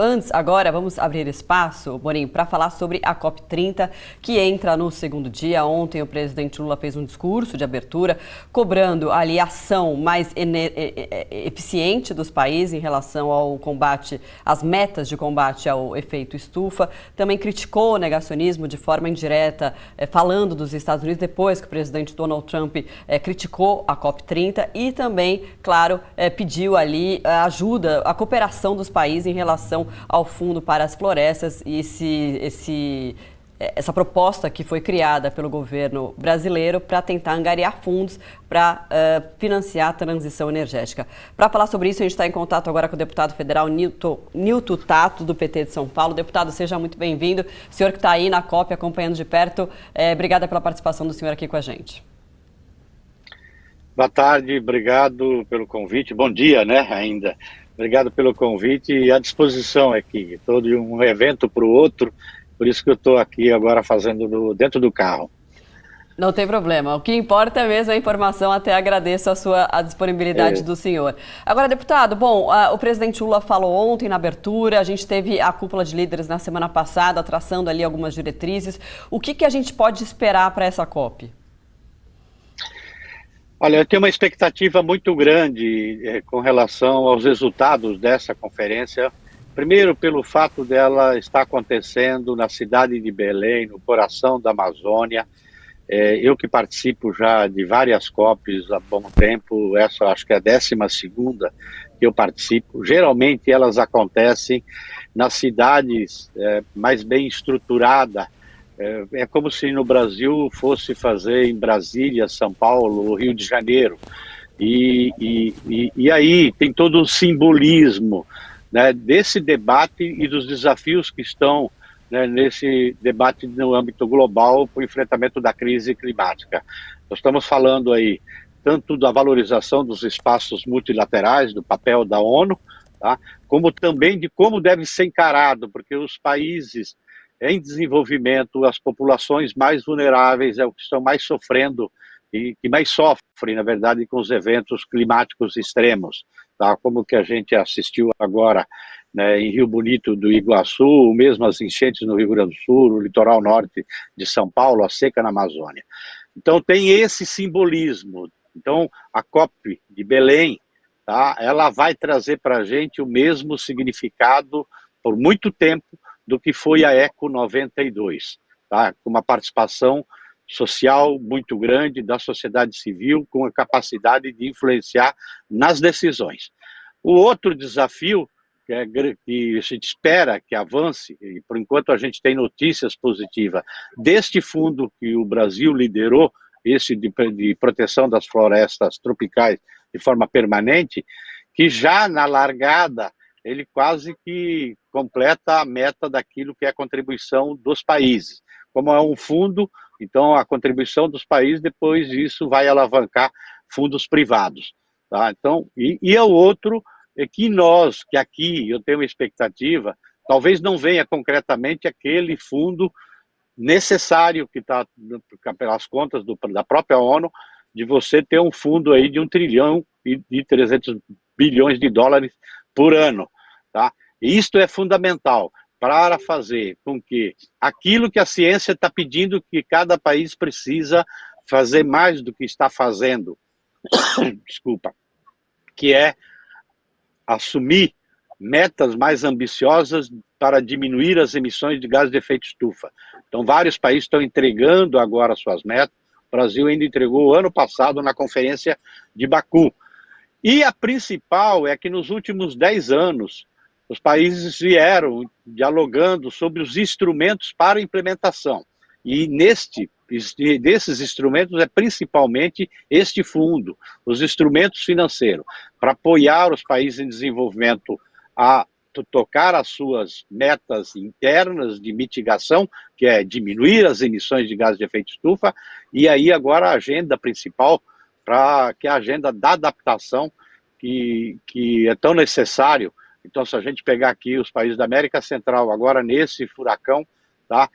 Antes, agora, vamos abrir espaço, Boninho, para falar sobre a COP30, que entra no segundo dia. Ontem o presidente Lula fez um discurso de abertura, cobrando ali ação mais eficiente dos países em relação ao combate, às metas de combate ao efeito estufa. Também criticou o negacionismo de forma indireta, falando dos Estados Unidos, depois que o presidente Donald Trump criticou a COP30 e também, claro, pediu ali a ajuda, a cooperação dos países em relação ao Fundo para as Florestas e essa proposta que foi criada pelo governo brasileiro para tentar angariar fundos para financiar a transição energética. Para falar sobre isso, a gente está em contato agora com o deputado federal Nilton Tato, do PT de São Paulo. Deputado, seja muito bem-vindo. O senhor que está aí na COP acompanhando de perto, obrigada pela participação do senhor aqui com a gente. Boa tarde, obrigado pelo convite. Bom dia, né, ainda. Obrigado pelo convite e à disposição aqui. Estou de um evento para o outro, por isso que eu estou aqui agora fazendo dentro do carro. Não tem problema. O que importa é mesmo a informação. Até agradeço a disponibilidade do senhor. Agora, deputado, bom, o presidente Lula falou ontem na abertura, a gente teve a cúpula de líderes na semana passada, traçando ali algumas diretrizes. O que a gente pode esperar para essa COP? Olha, eu tenho uma expectativa muito grande com relação aos resultados dessa conferência. Primeiro, pelo fato dela estar acontecendo na cidade de Belém, no coração da Amazônia. Eu que participo já de várias COPs há bom tempo, essa acho que é a 12ª que eu participo. Geralmente elas acontecem nas cidades mais bem estruturadas. É como se no Brasil fosse fazer em Brasília, São Paulo, Rio de Janeiro. E aí tem todo o simbolismo, né, desse debate e dos desafios que estão, né, nesse debate no âmbito global para o enfrentamento da crise climática. Nós estamos falando aí tanto da valorização dos espaços multilaterais, do papel da ONU, tá, como também de como deve ser encarado, porque os países em desenvolvimento, as populações mais vulneráveis é o que estão mais sofrendo e que mais sofrem, na verdade, com os eventos climáticos extremos, tá? Como que a gente assistiu agora, né, em Rio Bonito do Iguaçu, mesmo as enchentes no Rio Grande do Sul, no litoral norte de São Paulo, a seca na Amazônia. Então tem esse simbolismo. Então a COP de Belém, tá, ela vai trazer para a gente o mesmo significado por muito tempo do que foi a Eco 92, tá? Com uma participação social muito grande da sociedade civil, com a capacidade de influenciar nas decisões. O outro desafio que a gente espera que avance, e por enquanto a gente tem notícias positivas, deste fundo que o Brasil liderou, esse de proteção das florestas tropicais de forma permanente, que já na largada ele quase que completa a meta daquilo que é a contribuição dos países. Como é um fundo, então a contribuição dos países, depois disso vai alavancar fundos privados. Tá? Então, e o outro é que nós, que aqui eu tenho uma expectativa, talvez não venha concretamente aquele fundo necessário que está pelas contas da própria ONU, de você ter um fundo aí de 1 trilhão e 300 bilhões de dólares por ano. Tá? E isto é fundamental para fazer com que aquilo que a ciência está pedindo que cada país precisa fazer mais do que está fazendo, desculpa, que é assumir metas mais ambiciosas para diminuir as emissões de gases de efeito estufa. Então, vários países estão entregando agora suas metas. O Brasil ainda entregou ano passado na Conferência de Baku. E a principal é que nos últimos 10 anos, os países vieram dialogando sobre os instrumentos para implementação. E desses instrumentos é principalmente este fundo, os instrumentos financeiros, para apoiar os países em desenvolvimento a tocar as suas metas internas de mitigação, que é diminuir as emissões de gases de efeito estufa, e aí agora a agenda principal, que é a agenda da adaptação, que é tão necessário. Então, se a gente pegar aqui os países da América Central, agora nesse furacão, tá?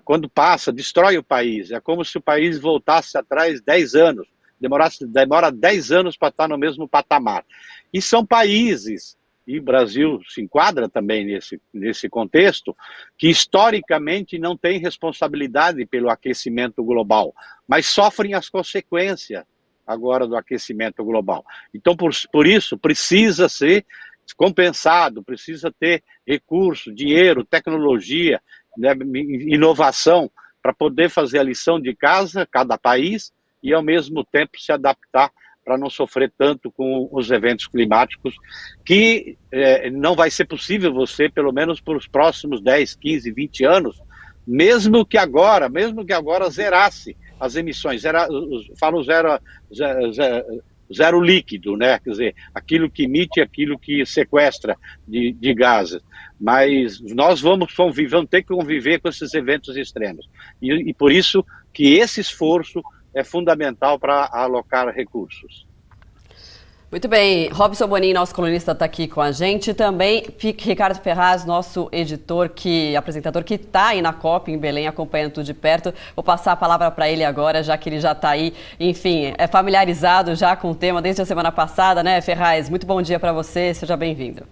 Quando passa, destrói o país. É como se o país voltasse atrás 10 anos. Demora 10 anos para estar no mesmo patamar. E são países e o Brasil se enquadra também nesse contexto, que historicamente não tem responsabilidade pelo aquecimento global, mas sofrem as consequências agora do aquecimento global. Então, por isso, precisa ser compensado, precisa ter recurso, dinheiro, tecnologia, né, inovação, para poder fazer a lição de casa, cada país, e ao mesmo tempo se adaptar para não sofrer tanto com os eventos climáticos, que não vai ser possível você, pelo menos por os próximos 10, 15, 20 anos, mesmo que agora zerasse as emissões, falo zero líquido, né? Quer dizer, aquilo que emite, aquilo que sequestra de gases. Mas nós vamos ter que conviver com esses eventos extremos. E por isso que esse esforço é fundamental para alocar recursos. Muito bem, Robson Bonin, nosso colunista, está aqui com a gente. Também Ricardo Ferraz, nosso apresentador que está aí na COP em Belém, acompanhando tudo de perto. Vou passar a palavra para ele agora, já que ele já está aí, enfim, é familiarizado já com o tema desde a semana passada, né, Ferraz? Muito bom dia para você, seja bem-vindo.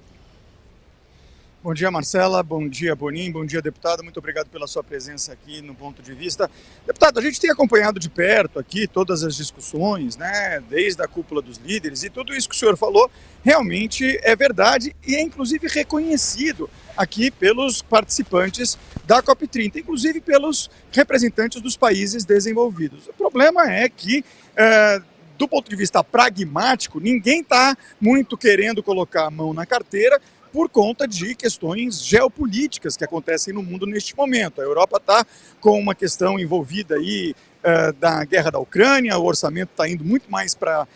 Bom dia, Marcela. Bom dia, Bonin. Bom dia, deputado. Muito obrigado pela sua presença aqui no Ponto de Vista. Deputado, a gente tem acompanhado de perto aqui todas as discussões, né, desde a cúpula dos líderes, e tudo isso que o senhor falou realmente é verdade e é inclusive reconhecido aqui pelos participantes da COP30, inclusive pelos representantes dos países desenvolvidos. O problema é que do ponto de vista pragmático, ninguém está muito querendo colocar a mão na carteira por conta de questões geopolíticas que acontecem no mundo neste momento. A Europa está com uma questão envolvida aí da guerra da Ucrânia, o orçamento está indo muito mais para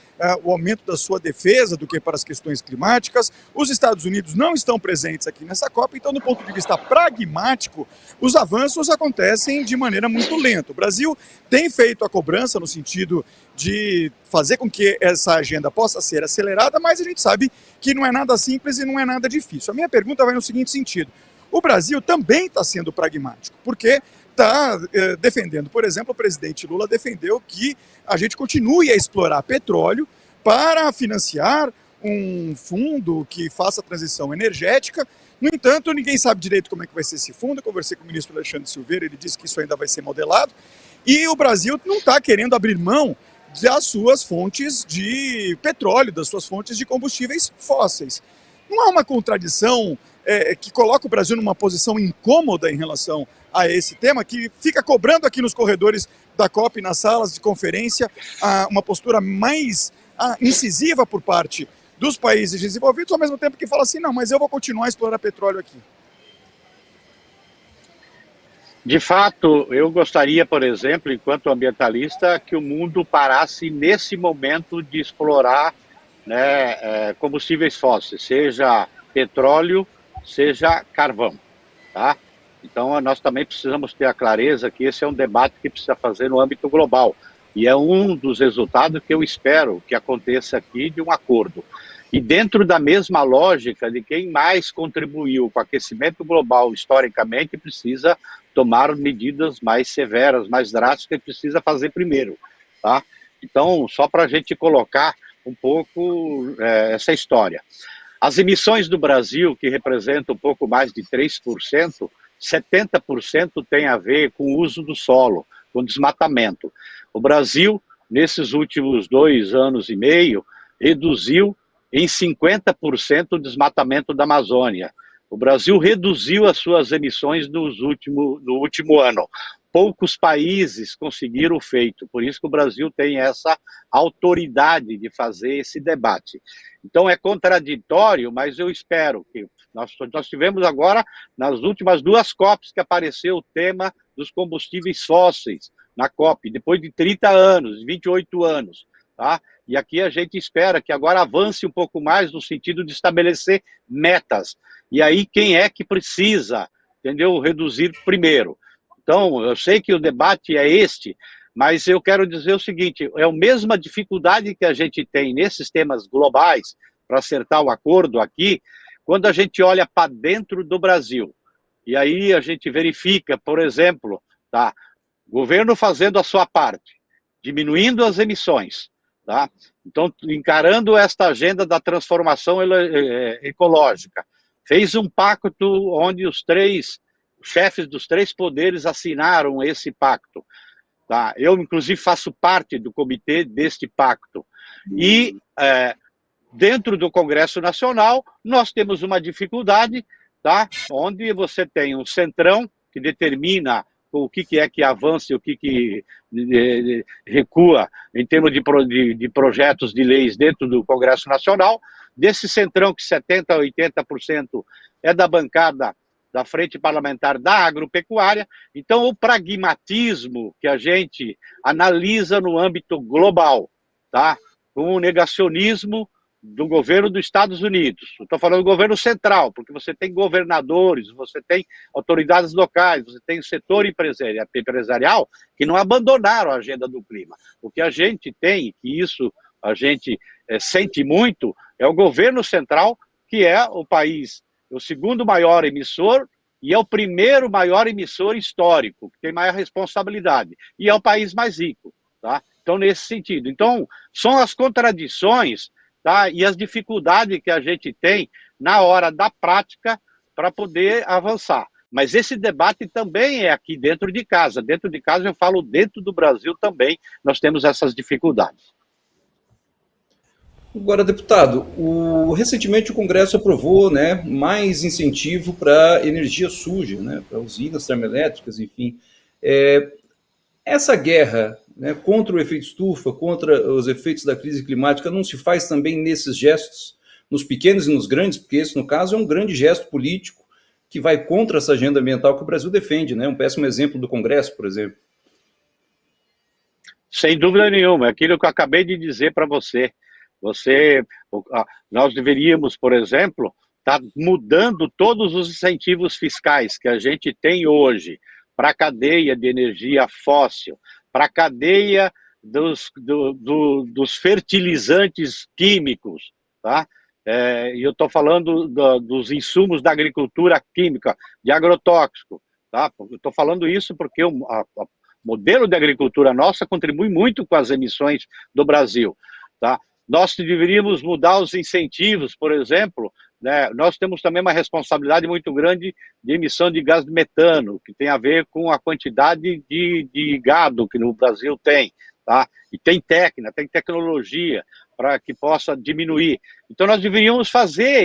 o aumento da sua defesa do que para as questões climáticas. Os Estados Unidos não estão presentes aqui nessa COP, então, do ponto de vista pragmático, os avanços acontecem de maneira muito lenta. O Brasil tem feito a cobrança no sentido de fazer com que essa agenda possa ser acelerada, mas a gente sabe que não é nada simples e não é nada difícil. A minha pergunta vai no seguinte sentido: o Brasil também está sendo pragmático, porque está defendendo, por exemplo, o presidente Lula defendeu que a gente continue a explorar petróleo para financiar um fundo que faça a transição energética. No entanto, ninguém sabe direito como é que vai ser esse fundo. Eu conversei com o ministro Alexandre Silveira, ele disse que isso ainda vai ser modelado, e o Brasil não está querendo abrir mão das suas fontes de petróleo, das suas fontes de combustíveis fósseis. Não há uma contradição que coloca o Brasil numa posição incômoda em relação a esse tema, que fica cobrando aqui nos corredores da COP, nas salas de conferência, uma postura mais incisiva por parte dos países desenvolvidos, ao mesmo tempo que fala assim, não, mas eu vou continuar a explorar petróleo aqui? De fato, eu gostaria, por exemplo, enquanto ambientalista, que o mundo parasse nesse momento de explorar, né, combustíveis fósseis, seja petróleo, seja carvão, tá? Então, nós também precisamos ter a clareza que esse é um debate que precisa fazer no âmbito global, e é um dos resultados que eu espero que aconteça aqui de um acordo. E dentro da mesma lógica de quem mais contribuiu com o aquecimento global historicamente precisa tomar medidas mais severas, mais drásticas, precisa fazer primeiro, tá? Então, só para a gente colocar um pouco essa história. As emissões do Brasil, que representam um pouco mais de 3%, 70% tem a ver com o uso do solo, com desmatamento. O Brasil, nesses últimos 2 anos e meio, reduziu em 50% o desmatamento da Amazônia. O Brasil reduziu as suas emissões no último ano. Poucos países conseguiram o feito, por isso que o Brasil tem essa autoridade de fazer esse debate. Então é contraditório, mas eu espero que nós tivemos agora, nas últimas 2 COPs, que apareceu o tema dos combustíveis fósseis na COP, depois de 30 anos, 28 anos, tá? E aqui a gente espera que agora avance um pouco mais no sentido de estabelecer metas. E aí quem é que precisa, entendeu, reduzir primeiro? Então, eu sei que o debate é este, mas eu quero dizer o seguinte, é a mesma dificuldade que a gente tem nesses temas globais, para acertar o acordo aqui, quando a gente olha para dentro do Brasil. E aí a gente verifica, por exemplo, tá, o governo fazendo a sua parte, diminuindo as emissões, tá? Então, encarando esta agenda da transformação ecológica, fez um pacto onde os chefes dos 3 poderes assinaram esse pacto. Tá? Eu, inclusive, faço parte do comitê deste pacto. E, dentro do Congresso Nacional, nós temos uma dificuldade, tá? Onde você tem um centrão que determina o que é que avança e o que recua em termos de projetos de leis dentro do Congresso Nacional. Desse centrão que 70% a 80% é da bancada da Frente Parlamentar da Agropecuária. Então, o pragmatismo que a gente analisa no âmbito global, tá? Com o negacionismo do governo dos Estados Unidos. Estou falando do governo central, porque você tem governadores, você tem autoridades locais, você tem o setor empresarial que não abandonaram a agenda do clima. O que a gente tem, e isso a gente sente muito, é o governo central, que é o país, o segundo maior emissor e é o primeiro maior emissor histórico, que tem maior responsabilidade, e é o país mais rico. Tá? Então, nesse sentido. Então, são as contradições, tá? E as dificuldades que a gente tem na hora da prática para poder avançar. Mas esse debate também é aqui dentro de casa. Dentro de casa, eu falo dentro do Brasil também, nós temos essas dificuldades. Agora, deputado, recentemente o Congresso aprovou, né, mais incentivo para energia suja, né, para usinas termoelétricas, enfim. Essa guerra, né, contra o efeito estufa, contra os efeitos da crise climática, não se faz também nesses gestos, nos pequenos e nos grandes, porque esse, no caso, é um grande gesto político que vai contra essa agenda ambiental que o Brasil defende, né? Um péssimo exemplo do Congresso, por exemplo. Sem dúvida nenhuma, é aquilo que eu acabei de dizer para você. Nós deveríamos, por exemplo, estar mudando todos os incentivos fiscais que a gente tem hoje para a cadeia de energia fóssil, para a cadeia dos fertilizantes químicos, tá? E eu estou falando dos insumos da agricultura química, de agrotóxico, tá? Eu estou falando isso porque o modelo de agricultura nossa contribui muito com as emissões do Brasil, tá? Nós deveríamos mudar os incentivos, por exemplo, né? Nós temos também uma responsabilidade muito grande de emissão de gás de metano, que tem a ver com a quantidade de gado que no Brasil tem, tá? E tem técnica, tem tecnologia para que possa diminuir. Então nós deveríamos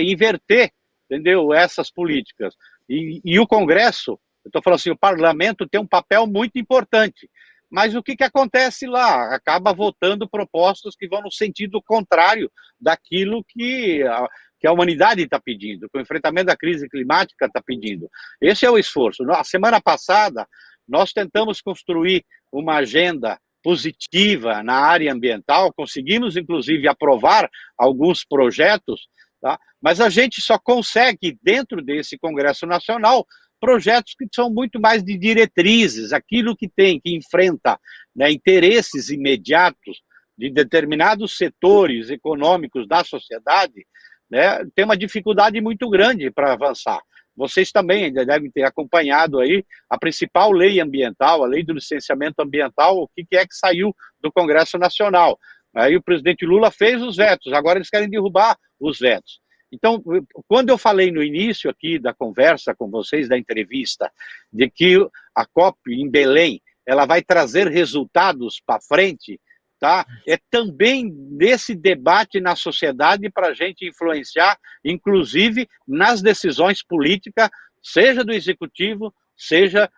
inverter, entendeu? Essas políticas. E o Congresso, eu estou falando assim, o Parlamento tem um papel muito importante. Mas o que acontece lá? Acaba votando propostas que vão no sentido contrário daquilo que a humanidade está pedindo, que o enfrentamento da crise climática está pedindo. Esse é o esforço. A semana passada, nós tentamos construir uma agenda positiva na área ambiental, conseguimos, inclusive, aprovar alguns projetos, tá? Mas a gente só consegue, dentro desse Congresso Nacional, projetos que são muito mais de diretrizes, aquilo que enfrenta, né, interesses imediatos de determinados setores econômicos da sociedade, né, tem uma dificuldade muito grande para avançar. Vocês também ainda devem ter acompanhado aí a principal lei ambiental, a lei do licenciamento ambiental, o que é que saiu do Congresso Nacional. Aí o presidente Lula fez os vetos, agora eles querem derrubar os vetos. Então, quando eu falei no início aqui da conversa com vocês, da entrevista, de que a COP em Belém, ela vai trazer resultados para frente, tá? É também nesse debate na sociedade para a gente influenciar, inclusive nas decisões políticas, seja do executivo, seja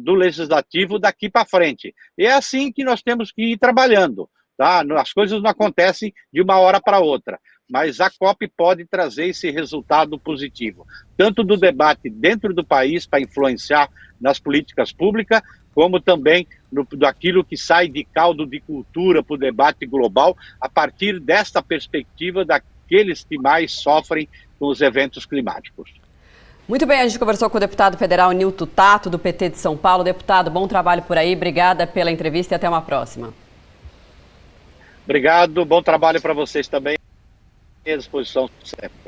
do legislativo daqui para frente. E é assim que nós temos que ir trabalhando, tá? As coisas não acontecem de uma hora para outra. Mas a COP pode trazer esse resultado positivo, tanto do debate dentro do país para influenciar nas políticas públicas, como também daquilo que sai de caldo de cultura para o debate global, a partir desta perspectiva daqueles que mais sofrem com os eventos climáticos. Muito bem, a gente conversou com o deputado federal Nilton Tato, do PT de São Paulo. Deputado, bom trabalho por aí, obrigada pela entrevista e até uma próxima. Obrigado, bom trabalho para vocês também. À disposição sempre.